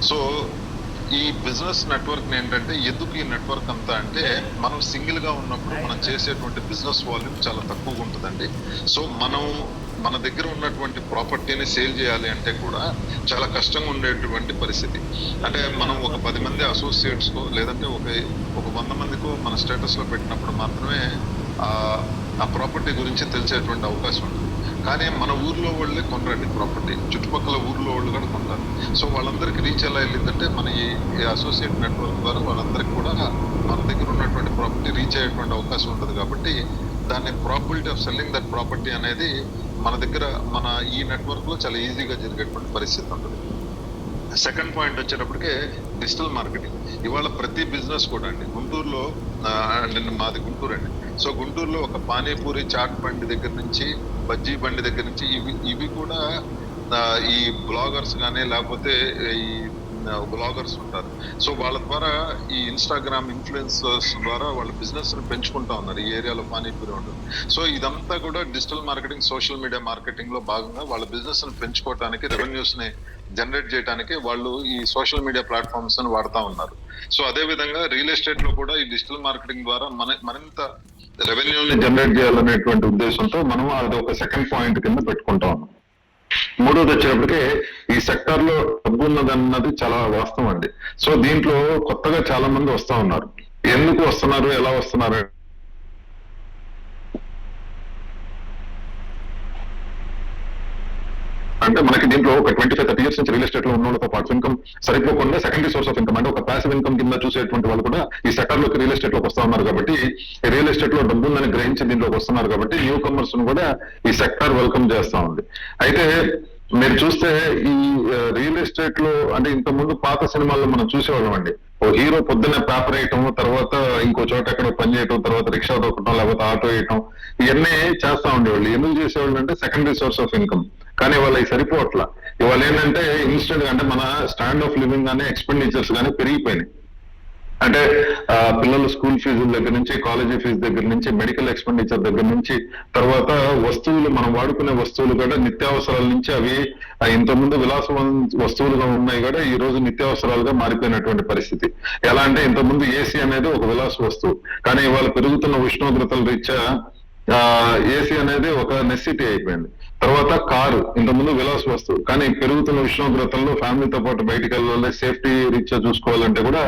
So ఈ business network ఏంటంటే, ఎందుకు ఈ నెట్వర్క్ అంతా అంటే, మనం సింగిల్ గా ఉన్నప్పుడు మనం చేసేటువంటి బిజినెస్ వాల్యూమ్ చాలా తక్కువగా ఉంటుందండి. సో మన దగ్గర ఉన్నటువంటి ప్రాపర్టీని సేల్ చేయాలి అంటే కూడా చాలా కష్టంగా ఉండేటువంటి పరిస్థితి. అంటే మనం ఒక 10 మంది అసోసియేట్స్ కో లేదంటే ఒక 100 మందికో మన స్టేటస్ లో పెట్టినప్పుడు మాత్రమే ఆ ప్రాపర్టీ గురించి తెలిసేటువంటి అవకాశం ఉంటుంది. కానీ మన ఊర్లో వాళ్ళే కొనరండి ప్రాపర్టీ, చుట్టుపక్కల ఊర్లో వాళ్ళు కూడా కొంటారు. సో వాళ్ళందరికీ రీచ్ ఎలా వెళ్ళిందంటే, మన ఈ అసోసియేట్ నెట్వర్క్ ద్వారా వాళ్ళందరికీ కూడా మన దగ్గర ఉన్నటువంటి ప్రాపర్టీ రీచ్ అయ్యేటువంటి అవకాశం ఉంటుంది. కాబట్టి దాన్ని probability of selling that property అనేది మన దగ్గర ఈ నెట్వర్క్ లో చాలా ఈజీగా జరిగేటువంటి పరిస్థితి ఉంటుంది. సెకండ్ పాయింట్ వచ్చేటప్పటికే డిజిటల్ మార్కెటింగ్. ఇవాళ ప్రతి బిజినెస్ కూడా అండి, గుంటూరులో మాది గుంటూరు అండి. సో గుంటూరులో ఒక పానీపూరి చాట్ బండి దగ్గర నుంచి, బజ్జీ బండి దగ్గర నుంచి ఇవి కూడా ఈ బ్లాగర్స్ కానీ లేకపోతే ఈ బ్లాగర్స్ ఉంటారు. సో వాళ్ళ ద్వారా ఈ ఇన్స్టాగ్రామ్ ఇన్ఫ్లుయెన్సర్స్ ద్వారా వాళ్ళ బిజినెస్ పెంచుకుంటా ఉన్నారు. ఈ ఏరియాలో పానీపూరి ఉంటుంది. సో ఇదంతా కూడా digital marketing, social media marketing లో భాగంగా వాళ్ళ బిజినెస్ ని పెంచుకోవడానికి, రెవెన్యూస్ ని జనరేట్ చేయడానికి వాళ్ళు ఈ సోషల్ మీడియా ప్లాట్ఫామ్స్ ని వాడుతూ ఉన్నారు. సో అదే విధంగా రియల్ ఎస్టేట్ లో కూడా ఈ డిజిటల్ మార్కెటింగ్ ద్వారా మరింత రెవెన్యూని జనరేట్ చేయాలనేటువంటి ఉద్దేశంతో మనం అది ఒక సెకండ్ పాయింట్ కింద పెట్టుకుంటా ఉన్నాం. మూడోది వచ్చేటప్పటికే ఈ సెక్టర్ లో డబ్బు ఉన్నదన్నది చాలా వాస్తవం అండి. సో దీంట్లో కొత్తగా చాలా మంది వస్తా ఉన్నారు. ఎందుకు వస్తున్నారు, ఎలా వస్తున్నారు అంటే, మనకి దీంట్లో ఒక 25-30 ఇయర్స్ నుంచి రియల్ ఎస్టేట్ లో ఉన్న వాళ్ళతో పాటు ఇన్కమ్ సరిపోకుండా సెకండరీ సోర్స్ ఆఫ్ ఇన్కమ్ అంటే ఒక ప్యాసివ్ ఇన్కమ్ కింద చూసేటువంటి వాళ్ళు కూడా ఈ సెక్టర్ లోకి రియల్ ఎస్టేట్ లోకి వస్తా ఉన్నారు. కాబట్టి రియల్ ఎస్టేట్ లో డబ్బు ఉందని గ్రహించి దీంట్లోకి వస్తున్నారు. కాబట్టి న్యూ కమర్స్ ను కూడా ఈ సెక్టర్ వెల్కమ్ చేస్తా ఉంది. అయితే మీరు చూస్తే ఈ రియల్ ఎస్టేట్ లో అంటే ఇంత ముందు పాత సినిమాల్లో మనం చూసేవాళ్ళం అండి. ఓ హీరో పొద్దున్నే పేపర్ వేయటం, తర్వాత ఇంకో చోట ఎక్కడ పని చేయటం, తర్వాత రిక్షా దొక్కటం, లేకపోతే ఆటో వేయటం, ఇవన్నీ చేస్తా ఉండేవాళ్ళు. ఎందుకు చేసేవాళ్ళు అంటే సెకండరీ సోర్స్ ఆఫ్ ఇన్కమ్. కానీ వాళ్ళకి సరిపోవట్లా. ఇవాళ ఏంటంటే ఇన్స్టెంట్ అంటే మన స్టాండ్ ఆఫ్ లివింగ్ కానీ ఎక్స్పెండిచర్స్ కానీ పెరిగిపోయినాయి. అంటే పిల్లల స్కూల్ ఫీజుల దగ్గర నుంచి, కాలేజీ ఫీజు దగ్గర నుంచి, మెడికల్ ఎక్స్పెండిచర్ దగ్గర నుంచి, తర్వాత వస్తువులు, మనం వాడుకునే వస్తువులు కూడా నిత్యావసరాల నుంచి అవి ఇంతకుముందు విలాస వస్తువులుగా ఉన్నాయి కూడా ఈ రోజు నిత్యావసరాలుగా మారిపోయినటువంటి పరిస్థితి. ఎలా అంటే ఇంతకుముందు ఏసీ అనేది ఒక విలాస వస్తువు, కానీ ఇవాళ పెరుగుతున్న ఉష్ణోగ్రతల రీత్యా ఏసీ అనేది ఒక నెసిటీ అయిపోయింది. తర్వాత కారు ఇంతకుముందు విలాస వస్తువు, కానీ పెరుగుతున్న ఉష్ణోగ్రతల్లో ఫ్యామిలీతో పాటు బయటకు వెళ్ళాలి, సేఫ్టీ రీత్యా చూసుకోవాలంటే కూడా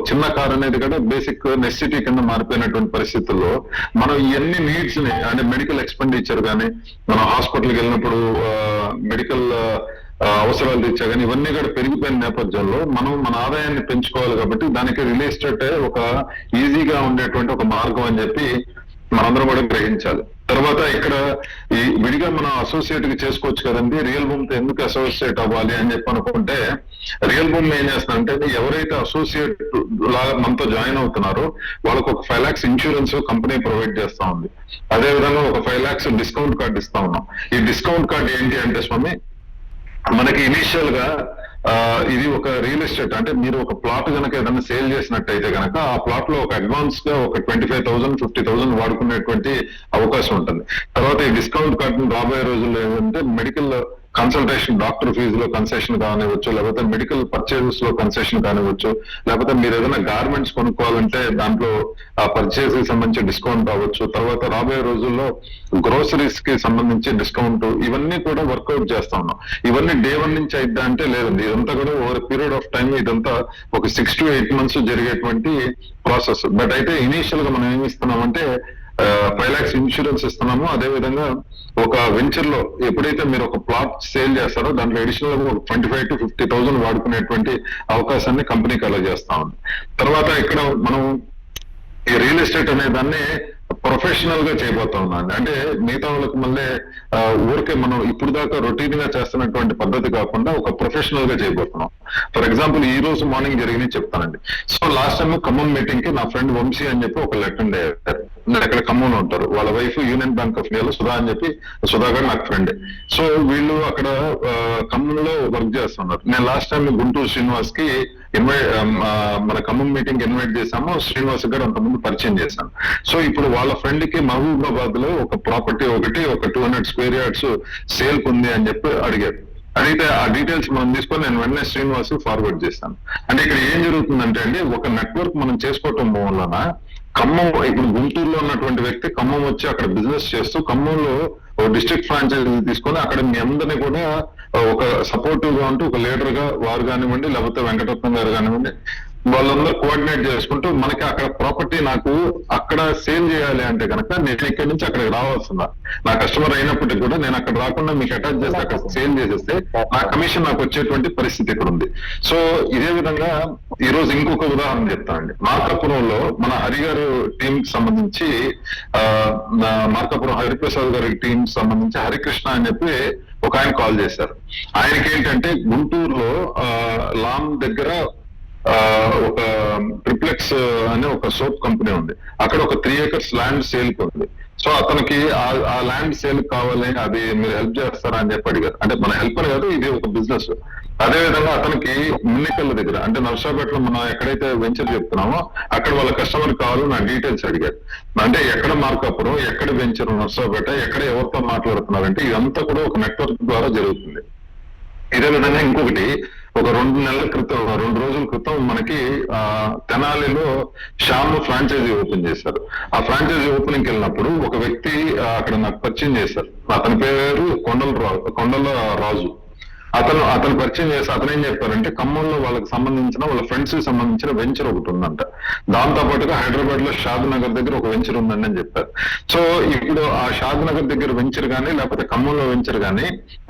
చిన్న కార్ అనేది కూడా బేసిక్ నెసిటీ కింద మారిపోయినటువంటి పరిస్థితుల్లో మనం ఇవన్నీ నీడ్స్ ని అంటే మెడికల్ ఎక్స్పెండిచర్ కానీ, మనం హాస్పిటల్కి వెళ్ళినప్పుడు మెడికల్ అవసరాలు రీత్యా కానీ ఇవన్నీ కూడా పెరిగిపోయిన నేపథ్యంలో మనం మన ఆదాయాన్ని పెంచుకోవాలి. కాబట్టి దానికి రియల్ ఎస్టేట్ ఒక ఈజీగా ఉండేటువంటి ఒక మార్గం అని చెప్పి మనందరం కూడా గ్రహించాలి. తర్వాత ఇక్కడ ఈ విడిగా మనం అసోసియేట్ కి చేసుకోవచ్చు కదండి, రియల్ భూమ్ తో ఎందుకు అసోసియేట్ అవ్వాలి అని చెప్పి అనుకుంటే, రియల్ భూమ్ ఏం చేస్తారంటే ఎవరైతే అసోసియేట్ లాగా మనతో జాయిన్ అవుతున్నారో వాళ్ళకు ఒక 5 lakhs ఇన్సూరెన్స్ కంపెనీ ప్రొవైడ్ చేస్తా ఉంది. అదే విధంగా ఒక 5 lakhs డిస్కౌంట్ కార్డు ఇస్తా ఉన్నాం. ఈ డిస్కౌంట్ కార్డు ఏంటి అంటే స్వామి, మనకి ఇనీషియల్ గా ఇది ఒక రియల్ ఎస్టేట్ అంటే మీరు ఒక ప్లాట్ కనుక ఏదైనా సేల్ చేసినట్టయితే కనుక ఆ ప్లాట్ లో ఒక అడ్వాన్స్ గా ఒక 25,000 50,000 వాడుకునేటువంటి అవకాశం ఉంటుంది. తర్వాత ఈ డిస్కౌంట్ కార్డు రాబోయే రోజుల్లో ఏంటంటే మెడికల్ కన్సల్టేషన్, డాక్టర్ ఫీజులో కన్సెషన్ కానివచ్చు, లేకపోతే మెడికల్ పర్చేజెస్ లో కన్సెషన్ కానివచ్చు, లేకపోతే మీరు ఏదైనా గార్మెంట్స్ కొనుక్కోవాలంటే దాంట్లో ఆ పర్చేస్ కి సంబంధించి డిస్కౌంట్ కావచ్చు. తర్వాత రాబోయే రోజుల్లో గ్రోసరీస్ కి సంబంధించి డిస్కౌంట్, ఇవన్నీ కూడా వర్కౌట్ చేస్తా ఉన్నాం. ఇవన్నీ day 1 నుంచి అయిద్దా అంటే లేదండి, ఇదంతా కూడా ఓవర్ పీరియడ్ ఆఫ్ టైం, ఇదంతా ఒక 6 to 8 months జరిగేటువంటి ప్రాసెస్. బట్ అయితే ఇనీషియల్ గా మనం ఏమి ఇస్తున్నామంటే 5 lakhs ఇన్సూరెన్స్ ఇస్తున్నాము. అదే విధంగా ఒక వెంచర్ లో ఎప్పుడైతే మీరు ఒక ప్లాట్ సేల్ చేస్తారో దాంట్లో అడిషనల్ గా 25,000 to 50,000 వాడుకునేటువంటి అవకాశాన్ని కంపెనీకి అలా చేస్తా ఉంది. తర్వాత ఇక్కడ మనం ఈ రియల్ ఎస్టేట్ అనే దాన్ని ప్రొఫెషనల్ గా చేయబోతా ఉన్నాను. అంటే మిగతా వాళ్ళకి మళ్ళీ ఊరికే మనం ఇప్పుడు దాకా రొటీన్ గా చేస్తున్నటువంటి పద్ధతి కాకుండా ఒక ప్రొఫెషనల్ గా చేయబోతున్నాం. ఫర్ ఎగ్జాంపుల్ ఈ రోజు మార్నింగ్ జరిగినవి చెప్తానండి. So last time Khammam meeting కి నా ఫ్రెండ్ వంశీ అని చెప్పి ఒక అటెండ్ అయ్యారు. అక్కడ ఖమ్మంలో ఉంటారు. వాళ్ళ వైఫ్ యూనియన్ బ్యాంక్ ఆఫ్ ఇండియాలో సుధా అని చెప్పి, సుధా గారు నాకు ఫ్రెండ్. సో వీళ్ళు అక్కడ ఖమ్మంలో వర్క్ చేస్తున్నారు. నేను లాస్ట్ టైం గుంటూరు శ్రీనివాస్ కి మన ఖమ్మం మీటింగ్ ఇన్వైట్ చేశాము. శ్రీనివాస్ గారు అంతకుముందు పరిచయం చేశాను. సో ఇప్పుడు వాళ్ళ ఫ్రెండ్ కి మహబూబాబాద్ లో ఒక ప్రాపర్టీ ఒక 200 square yards సేల్ ఉంది అని చెప్పి అడిగారు. అడిగితే ఆ డీటెయిల్స్ మనం తీసుకొని నేను వెంటనే శ్రీనివాస్ ఫార్వర్డ్ చేస్తాను. అంటే ఇక్కడ ఏం జరుగుతుందంటే అండి, ఒక నెట్వర్క్ మనం చేసుకోవటం వలన ఖమ్మం, ఇప్పుడు గుంటూరులో ఉన్నటువంటి వ్యక్తి ఖమ్మం వచ్చి అక్కడ బిజినెస్ చేస్తూ ఖమ్మంలో ఒక డిస్ట్రిక్ట్ ఫ్రాంచైజీ తీసుకొని అక్కడ మీ అందరినీ కూడా ఒక సపోర్టివ్ గా ఉంటూ ఒక లీడర్ గా వారు కానివ్వండి, లేకపోతే వెంకటరత్నం గారు కానివ్వండి, వాళ్ళందరూ కోఆర్డినేట్ చేసుకుంటూ మనకి అక్కడ ప్రాపర్టీ నాకు అక్కడ సేల్ చేయాలి అంటే కనుక నేను ఇక్కడి నుంచి అక్కడికి రావాల్సిందా, నా కస్టమర్ అయినప్పటికీ కూడా నేను అక్కడ రాకుండా మీకు అటాచ్ చేస్తే అక్కడ సేల్ చేసేస్తే నా కమిషన్ నాకు వచ్చేటువంటి పరిస్థితి ఇక్కడ ఉంది. సో ఇదే విధంగా ఈ రోజు ఇంకొక ఉదాహరణ చెప్తానండి. మార్కాపురంలో మన హరి గారు టీం కి సంబంధించి మార్కాపురం హరిప్రసాద్ గారి టీం సంబంధించి హరికృష్ణ అని చెప్పి ఒక ఆయన కాల్ చేశారు. ఆయనకి ఏంటంటే గుంటూరులో లామ్ దగ్గర ఒక ట్రిప్లెక్స్ అనే ఒక సోప్ కంపెనీ ఉంది, అక్కడ ఒక 3 acres ల్యాండ్ సేల్ ఉంది. సో అతనికి ఆ ల్యాండ్ సేల్ కావాలి, అది మీరు హెల్ప్ చేస్తారా అని చెప్పి అడిగారు. అంటే మన హెల్ప్ అని కాదు, ఇది ఒక బిజినెస్. అదే విధంగా అతనికి మున్నికల్ దగ్గర అంటే నర్సాపేటలో మనం ఎక్కడైతే వెంచర్ చెప్తున్నామో అక్కడ వాళ్ళ కస్టమర్ కావాలి, నా డీటెయిల్స్ అడిగారు. అంటే ఎక్కడ మార్కాపురం, ఎక్కడ వెంచర్ నర్సాపేట, ఎక్కడ ఎవరితో మాట్లాడుతున్నారంటే ఇదంతా కూడా ఒక నెట్వర్క్ ద్వారా జరుగుతుంది. ఇదే విధంగా ఇంకొకటి, ఒక 2 రోజుల క్రితం మనకి తెనాలిలో శ్యామ్ ఫ్రాంచైజీ ఓపెన్ చేశారు. ఆ ఫ్రాంచైజీ ఓపెనింగ్కి వెళ్ళినప్పుడు ఒక వ్యక్తి అక్కడ నాకు పరిచయం చేశారు. అతని పేరు కొండల రాజు. అతను పరిచయం చేసి అతను ఏం చెప్పారంటే ఖమ్మంలో వాళ్ళకి సంబంధించిన వాళ్ళ ఫ్రెండ్స్ కి సంబంధించిన వెంచర్ ఒకటి ఉందంట. దాంతో పాటుగా హైదరాబాద్ లో షాద్ నగర్ దగ్గర ఒక వెంచర్ ఉందండి అని చెప్పారు. సో ఇప్పుడు ఆ షాద్ నగర్ దగ్గర వెంచర్ కానీ లేకపోతే ఖమ్మంలో వెంచర్ కానీ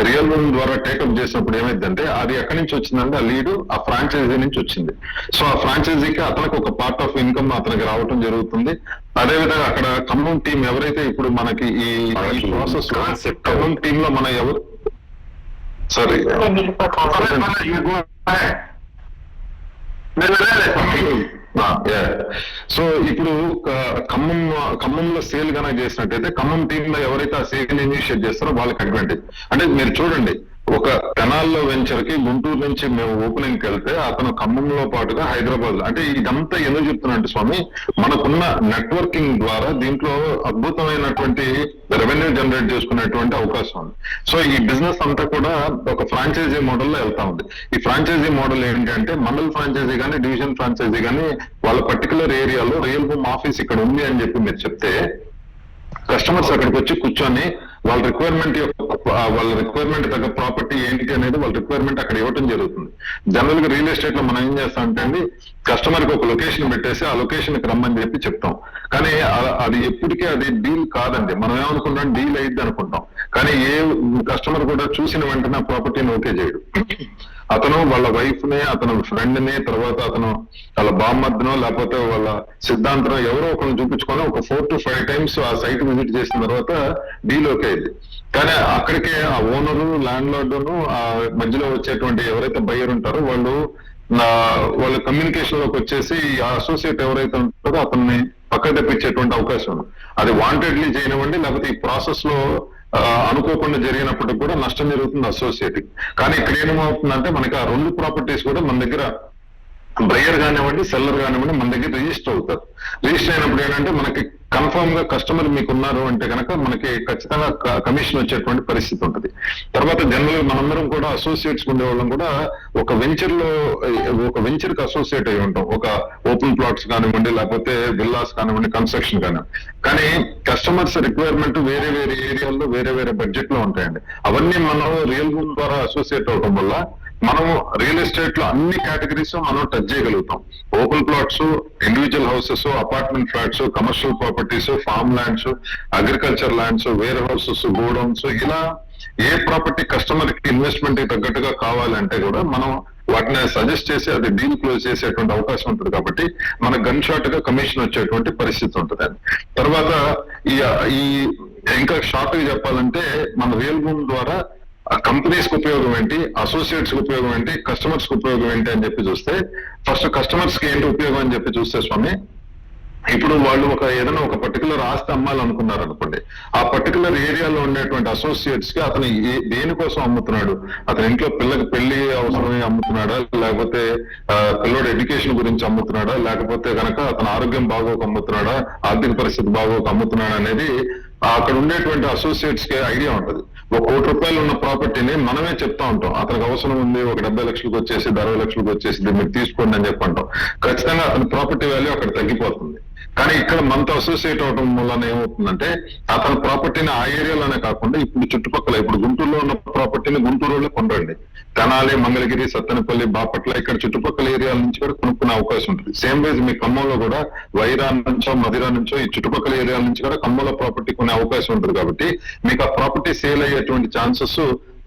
రియల్ రూమ్ ద్వారా టేకప్ చేసినప్పుడు ఏమైందంటే అది ఎక్కడి నుంచి వచ్చిందంటే ఆ లీడ్ ఆ ఫ్రాంచైజీ నుంచి వచ్చింది. సో ఆ ఫ్రాంచైజీకి అతనికి ఒక పార్ట్ ఆఫ్ ఇన్కమ్ అతనికి రావటం జరుగుతుంది. అదే విధంగా అక్కడ ఖమ్మం టీం ఎవరైతే ఇప్పుడు మనకి ఈ ప్రాసెస్ ఖమ్మం టీమ్ లో మన ఎవరు సారీ సో ఇప్పుడు ఖమ్మంలో సేల్ కనుక చేసినట్టయితే ఖమ్మం టీమ్ లో ఎవరైతే ఆ సేల్ ఇనిషియేట్ చేస్తారో వాళ్ళకి అడ్వాంటేజ్. అంటే మీరు చూడండి, ఒక తెనాల్లో వెంచర్ కి గుంటూరు నుంచి మేము ఓపెనింగ్ కి వెళ్తే అతను ఖమ్మంలో పాటుగా హైదరాబాద్ లో, అంటే ఇదంతా ఎందుకు చెప్తున్నట్టు స్వామి, మనకున్న నెట్వర్కింగ్ ద్వారా దీంట్లో అద్భుతమైనటువంటి రెవెన్యూ జనరేట్ చేసుకునేటువంటి అవకాశం ఉంది. సో ఈ బిజినెస్ అంతా కూడా ఒక ఫ్రాంచైజీ మోడల్లో వెళ్తా ఉంది. ఈ ఫ్రాంచైజీ మోడల్ ఏంటంటే మండల్ ఫ్రాంచైజీ కానీ డివిజన్ ఫ్రాంచైజీ కానీ వాళ్ళ పర్టికులర్ ఏరియాలో రియల్ హోమ్ ఆఫీస్ ఇక్కడ ఉంది అని చెప్పి మీరు చెప్తే కస్టమర్స్ అక్కడికి వచ్చి కూర్చొని వాళ్ళ రిక్వైర్మెంట్ తగ్గ ప్రాపర్టీ ఏంటి అనేది వాళ్ళ రిక్వైర్మెంట్ అక్కడ ఇవ్వటం జరుగుతుంది. జనరల్ గా రియల్ ఎస్టేట్ లో మనం ఏం చేస్తాం అంటే అండి, కస్టమర్ కి ఒక లొకేషన్ పెట్టేసి ఆ లొకేషన్ కి రమ్మని చెప్పి చెప్తాం. కానీ అది ఎప్పటికీ అది డీల్ కాదండి. మనం ఏమనుకుంటాం, డీల్ అయ్యిద్ది అనుకుంటాం. కానీ ఏ కస్టమర్ కూడా చూసిన వెంటనే ఆ ప్రాపర్టీని ఓకే చేయడు. అతను వాళ్ళ వైఫ్ ని, అతను ఫ్రెండ్ ని, తర్వాత అతను వాళ్ళ బామ్మర్దినో లేకపోతే వాళ్ళ సిద్ధాంతం ఎవరో ఒకరిని చూపించుకొని ఒక 4 to 5 times ఆ సైట్ విజిట్ చేసిన తర్వాత డీల్ ఓకే అయింది. కానీ అక్కడికే ఆ ఓనరు, ల్యాండ్ లార్డును, ఆ మధ్యలో వచ్చేటువంటి ఎవరైతే బయ్యర్ ఉంటారో వాళ్ళ కమ్యూనికేషన్ లోకి వచ్చేసి ఆ అసోసియేట్ ఎవరైతే ఉంటారో అతన్ని పక్కకు తెప్పించేటువంటి అవకాశం ఉంది. అది వాంటెడ్లీ చేయనివ్వండి, లేకపోతే ఈ ప్రాసెస్ లో అనుకోకుండా జరిగినప్పటికి కూడా నష్టం జరుగుతుంది అసోసియేట్. కానీ ఇక్కడ ఏమవుతుందంటే మనకి ఆ 2 ప్రాపర్టీస్ కూడా మన దగ్గర బయర్ కానివ్వండి, సెల్లర్ కానివ్వండి మన దగ్గర రిజిస్టర్ అవుతారు. రిజిస్టర్ అయినప్పుడు ఏంటంటే మనకి కన్ఫర్మ్ గా కస్టమర్ మీకు ఉన్నారు అంటే కనుక మనకి ఖచ్చితంగా కమిషన్ వచ్చేటువంటి పరిస్థితి ఉంటుంది. తర్వాత జనరల్ గా మనందరం కూడా అసోసియేట్స్ ఉండేవాళ్ళం కూడా ఒక వెంచర్ కి అసోసియేట్ అయి ఉంటాం. ఒక ఓపెన్ ప్లాట్స్ కానివ్వండి, లేకపోతే విల్లాస్ కానివ్వండి, కన్స్ట్రక్షన్ కానివ్వండి. కానీ కస్టమర్స్ రిక్వైర్మెంట్ వేరే వేరే ఏరియాల్లో వేరే వేరే బడ్జెట్ లో ఉంటాయండి. అవన్నీ మనం రియల్ రూమ్ ద్వారా అసోసియేట్ అవడం వల్ల మనం రియల్ ఎస్టేట్ లో అన్ని కేటగిరీస్ మనం టచ్ చేయగలుగుతాం. Open plots, individual houses, apartment flats, commercial properties, farm lands, agriculture lands, warehouses, godowns, ఇలా ఏ ప్రాపర్టీ కస్టమర్ కి ఇన్వెస్ట్మెంట్ కి తగ్గట్టుగా కావాలంటే కూడా మనం వాటిని సజెస్ట్ చేసి అది డీల్ క్లోజ్ చేసేటువంటి అవకాశం ఉంటుంది. కాబట్టి మనకు గన్ షాట్ గా కమిషన్ వచ్చేటువంటి పరిస్థితి ఉంటుంది. తర్వాత ఈ ఇంకా షార్ట్ గా చెప్పాలంటే మన రియల్ రూమ్ ద్వారా కంపెనీస్ కి ఉపయోగం ఏంటి, అసోసియేట్స్ కి ఉపయోగం ఏంటి, కస్టమర్స్ కి ఉపయోగం ఏంటి అని చెప్పి చూస్తే, ఫస్ట్ కస్టమర్స్ కి ఏంటి ఉపయోగం అని చెప్పి చూస్తే స్వామి, ఇప్పుడు వాళ్ళు ఏదైనా ఒక పర్టికులర్ ఆస్తి అమ్మాలనుకున్నారు అనుకోండి, ఆ పర్టికులర్ ఏరియాలో ఉండేటువంటి అసోసియేట్స్ కి అతను దేనికోసం అమ్ముతున్నాడు, అతని ఇంట్లో పిల్లకి పెళ్లి అవసరమై అమ్ముతున్నాడా, లేకపోతే పిల్లోడు ఎడ్యుకేషన్ గురించి అమ్ముతున్నాడా, లేకపోతే కనుక అతని ఆరోగ్యం బాగోక అమ్ముతున్నాడా, ఆర్థిక పరిస్థితి బాగోక అమ్ముతున్నాడా అనేది అక్కడ ఉండేటువంటి అసోసియేట్స్ కి ఐడియా ఉంటది. ₹1,00,00,000 ఉన్న ప్రాపర్టీని మనమే చెప్తా ఉంటాం, అతనికి అవసరం ఉంది ఒక 70 లక్షలకు వచ్చేసి 60 లక్షలకు వచ్చేసి మీరు తీసుకోండి అని చెప్పంటాం. ఖచ్చితంగా అతని ప్రాపర్టీ వాల్యూ అక్కడ తగ్గిపోతుంది. కానీ ఇక్కడ మనతో అసోసియేట్ అవడం వల్ల ఏమవుతుందంటే అతని ప్రాపర్టీని ఆ ఏరియాలోనే కాకుండా ఇప్పుడు చుట్టుపక్కల, ఇప్పుడు గుంటూరులో ఉన్న ప్రాపర్టీని గుంటూరులో కొనరండి, తెనాలి, మంగళగిరి, సత్తెనపల్లి, బాపట్ల ఇక్కడ చుట్టుపక్కల ఏరియాల నుంచి కూడా కొనుక్కునే అవకాశం ఉంటుంది. సేమ్ వైజ్ మీ ఖమ్మంలో కూడా వైరా నుంచో మదిరా నుంచో ఈ చుట్టుపక్కల ఏరియాల నుంచి కూడా ఖమ్మంలో ప్రాపర్టీ కొనే అవకాశం ఉంటుంది. కాబట్టి మీకు ఆ ప్రాపర్టీ సేల్ అయ్యేటువంటి ఛాన్సెస్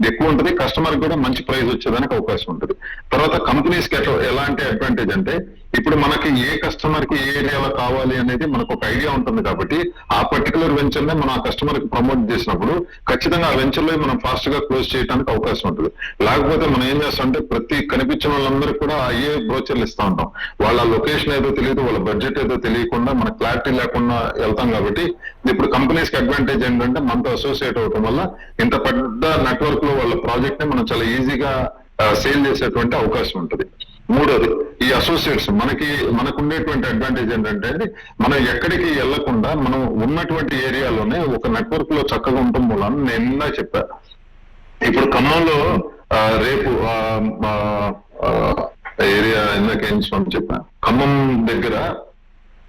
ఎక్కువ ఉంటుంది, కస్టమర్ కూడా మంచి ప్రైస్ వచ్చేదానికి అవకాశం ఉంటుంది. తర్వాత కంపెనీస్ కి ఎలాంటి అడ్వాంటేజ్ అంటే ఇప్పుడు మనకి ఏ కస్టమర్ కి ఏ ఏరియాలో కావాలి అనేది మనకు ఒక ఐడియా ఉంటుంది. కాబట్టి ఆ పర్టికులర్ వెంచర్ నే మనం ఆ కస్టమర్ కి ప్రమోట్ చేసినప్పుడు ఖచ్చితంగా ఆ వెంచర్ లో మనం ఫాస్ట్ గా క్లోజ్ చేయడానికి అవకాశం ఉంటుంది. లేకపోతే మనం ఏం చేస్తామంటే ప్రతి కనిపించిన వాళ్ళందరికీ కూడా అయ్యే బ్రోచర్లు ఇస్తా ఉంటాం, వాళ్ళ లొకేషన్ ఏదో తెలియదు, వాళ్ళ బడ్జెట్ ఏదో తెలియకుండా మన క్లారిటీ లేకుండా వెళ్తాం. కాబట్టి ఇప్పుడు కంపెనీస్ కి అడ్వాంటేజ్ ఏంటంటే మనతో అసోసియేట్ అవడం వల్ల ఇంత పెద్ద నెట్వర్క్ లో వాళ్ళ ప్రాజెక్ట్ ని మనం చాలా ఈజీగా సేల్ చేసేటువంటి అవకాశం ఉంటుంది. మూడోది, ఈ అసోసియేట్స్ మనకు ఉండేటువంటి అడ్వాంటేజ్ ఏంటంటే మనం ఎక్కడికి వెళ్లకుండా మనం ఉన్నటువంటి ఏరియాలోనే ఒక నెట్వర్క్ లో చక్కగా ఉండటం మూలన నేను ఇందా చెప్పా, ఇప్పుడు ఖమ్మంలో రేపు ఏరియా ఇందాకేం చెప్పా, ఖమ్మం దగ్గర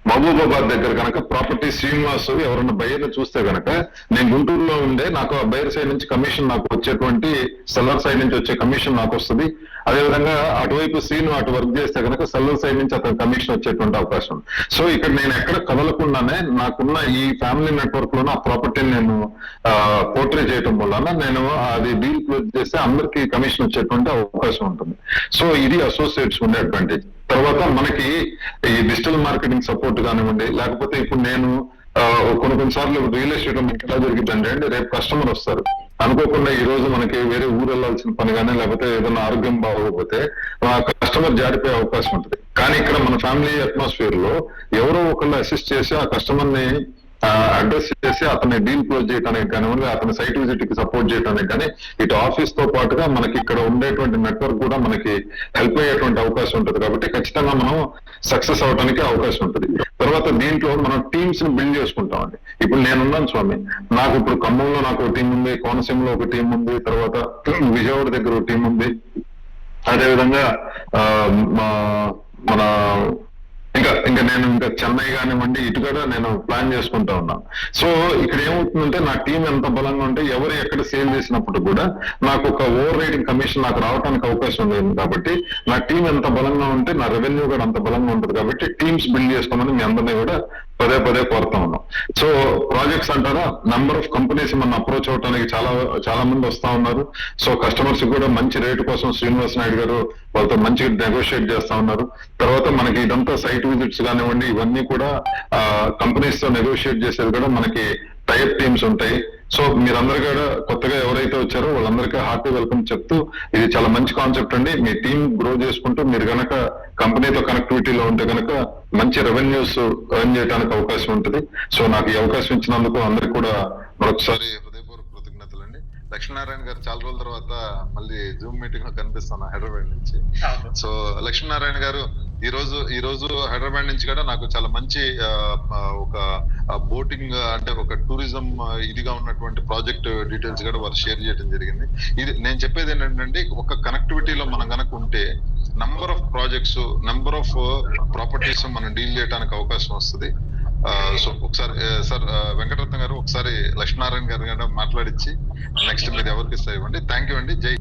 మహబూబాబాద్ దగ్గర కనుక ప్రాపర్టీ శ్రీనివాస్ ఎవరన్నా బయర్ చూస్తే కనుక నేను గుంటూరులో ఉండే నాకు ఆ బయర్ సైడ్ నుంచి కమిషన్ నాకు వచ్చేటువంటి సెల్లర్ సైడ్ నుంచి వచ్చే కమిషన్ నాకు వస్తుంది. అదేవిధంగా అటువైపు శ్రీను అటు వర్క్ చేస్తే కనుక సెల్లర్ సైడ్ నుంచి అతను కమిషన్ వచ్చేటువంటి అవకాశం ఉంది. సో ఇక్కడ నేను ఎక్కడ కదలకుండానే నాకున్న ఈ ఫ్యామిలీ నెట్వర్క్ లోనే ఆ ప్రాపర్టీని నేను పోర్ట్రే చేయడం వలన నేను అది డీల్ క్లోజ్ చేస్తే అందరికీ కమిషన్ వచ్చేటువంటి అవకాశం ఉంటుంది. సో ఇది అసోసియేట్స్ ఉండే అడ్వాంటేజ్. తర్వాత మనకి ఈ డిజిటల్ మార్కెటింగ్ సపోర్ట్ కానివ్వండి, లేకపోతే ఇప్పుడు నేను కొన్నిసార్లు రియల్ ఎస్టేట్ మనకి ఎలా జరిగిందంటే అండి, రేపు కస్టమర్ వస్తారు అనుకోకుండా ఈ రోజు మనకి వేరే ఊరు వెళ్లాల్సిన పని కానీ లేకపోతే ఏదైనా ఆరోగ్యం బాగోకపోతే కస్టమర్ జారిపోయే అవకాశం ఉంటుంది. కానీ ఇక్కడ మన ఫ్యామిలీ అట్మాస్ఫియర్ లో ఎవరో ఒకళ్ళు అసిస్ట్ చేసి ఆ కస్టమర్ ని అడ్రస్ చేసి అతన్ని డీల్ క్లోజ్ చేయడానికి కానివ్వండి, అతని సైట్ విజిట్ కి సపోర్ట్ చేయడానికి కానీ ఇటు ఆఫీస్ తో పాటుగా మనకి ఇక్కడ ఉండేటువంటి నెట్వర్క్ కూడా మనకి హెల్ప్ అయ్యేటువంటి అవకాశం ఉంటుంది. కాబట్టి ఖచ్చితంగా మనం సక్సెస్ అవడానికి అవకాశం ఉంటుంది. తర్వాత దీంట్లో మనం టీమ్స్ ని బిల్డ్ చేసుకుంటామండి. ఇప్పుడు నేనున్నాను స్వామి, నాకు ఇప్పుడు ఖమ్మంలో నాకు ఒక టీం ఉంది, కోనసీమలో ఒక టీం ఉంది, తర్వాత విజయవాడ దగ్గర ఒక టీం ఉంది, అదేవిధంగా మన ఇంకా నేను ఇంకా చెన్నై కానివ్వండి ఇటు కూడా నేను ప్లాన్ చేసుకుంటా ఉన్నాను. సో ఇక్కడ ఏమవుతుందంటే నా టీం ఎంత బలంగా ఉంటే ఎవరు ఎక్కడ సేల్ చేసినప్పుడు కూడా నాకు ఒక ఓవర్ రైడింగ్ కమిషన్ నాకు రావడానికి అవకాశం ఉంది. కాబట్టి నా టీం ఎంత బలంగా ఉంటే నా రెవెన్యూ కూడా అంత బలంగా ఉంటుంది. కాబట్టి టీమ్స్ బిల్డ్ చేసుకోమని మీ అందరినీ కూడా పదే కోరుతా ఉన్నాం. సో ప్రాజెక్ట్స్ అంటారా, నంబర్ ఆఫ్ కంపెనీస్ మన అప్రోచ్ అవడానికి చాలా మంది వస్తా ఉన్నారు. సో కస్టమర్స్ కూడా మంచి రేటు కోసం శ్రీనివాస్ నాయుడు గారు వాళ్ళతో మంచిగా నెగోషియేట్ చేస్తా ఉన్నారు. తర్వాత మనకి ఇదంతా సైట్ విజిట్స్ కానివ్వండి ఇవన్నీ కూడా కంపెనీస్ తో నెగోషియేట్ చేసేది కూడా మనకి టైప్ టీమ్స్ ఉంటాయి. సో మీరందరూ కూడా కొత్తగా ఎవరైతే వచ్చారో వాళ్ళందరికీ హార్టీ వెల్కమ్ చెప్తూ ఇది చాలా మంచి కాన్సెప్ట్ అండి. మీ టీం గ్రో చేసుకుంటూ మీరు గనక కంపెనీతో కనెక్టివిటీలో ఉంటే కనుక మంచి రెవెన్యూస్ ఎర్న్ చేయడానికి అవకాశం ఉంటుంది. సో నాకు ఈ అవకాశం ఇచ్చినందుకు అందరికి కూడా మరొకసారి హృదయపూర్వక కృతజ్ఞతలండి. లక్ష్మీనారాయణ గారు చాలా రోజుల తర్వాత మళ్ళీ జూమ్ మీటింగ్ లో కనిపిస్తున్నా హైదరాబాద్ నుంచి. సో లక్ష్మీనారాయణ గారు ఈ రోజు హైదరాబాద్ నుంచి కూడా నాకు చాలా మంచి ఒక బోటింగ్ అంటే ఒక టూరిజం ఇదిగా ఉన్నటువంటి ప్రాజెక్ట్ డీటెయిల్స్ కూడా వారు షేర్ చేయడం జరిగింది. ఇది నేను చెప్పేది ఏంటంటే ఒక కనెక్టివిటీలో మనం కనుక ఉంటే number of projects, number of properties మనం డీల్ చేయడానికి అవకాశం వస్తుంది. సో ఒకసారి సార్ వెంకటరత్న గారు ఒకసారి లక్ష్మీనారాయణ గారు కూడా మాట్లాడించి నెక్స్ట్ మీరు ఎవరికి ఇస్తా ఇవ్వండి. థ్యాంక్ యూ అండి. జై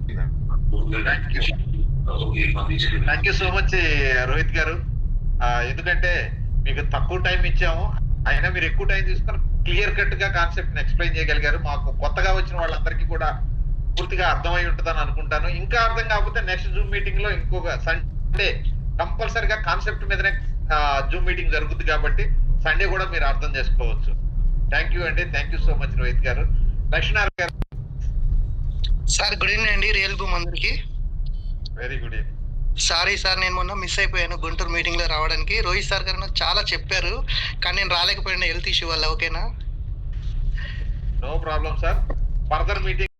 thank you so much Rohit గారు. ఎందుకంటే మీకు తక్కువ టైం ఇచ్చాము, అయినా మీరు ఎక్కువ టైం తీసుకొని క్లియర్ కట్ గా కాన్సెప్ట్ ని ఎక్స్ప్లెయిన్ చేయగలిగారు. మాకు కొత్తగా వచ్చిన వాళ్ళందరికీ కూడా పూర్తిగా అర్థమై ఉంటుందని అనుకుంటాను. ఇంకా అర్థం కాకపోతే నెక్స్ట్ జూమ్ మీటింగ్ లో ఇంకొక సండే కంపల్సరిగా కాన్సెప్ట్ మీదనే జూమ్ మీటింగ్ జరుగుతుంది కాబట్టి సండే కూడా మీరు అర్థం చేసుకోవచ్చు. థ్యాంక్ యూ అండి. Thank you so much Rohit గారు. లక్ష్మీనారాయణ గారు సార్ గుడ్ ఈవినింగ్ అండి. రియల్ భూమ్ అందరికి very good evening. Sorry sir, నేను మొన్న మిస్ అయిపోయాను గుంటూరు మీటింగ్ లో రావడానికి. రోహిత్ సార్ గారు నాకు చాలా చెప్పారు కానీ నేను రాలేకపోయినా హెల్త్ ఇష్యూ వల్ల. ఓకేనా? No problem sir. Further meeting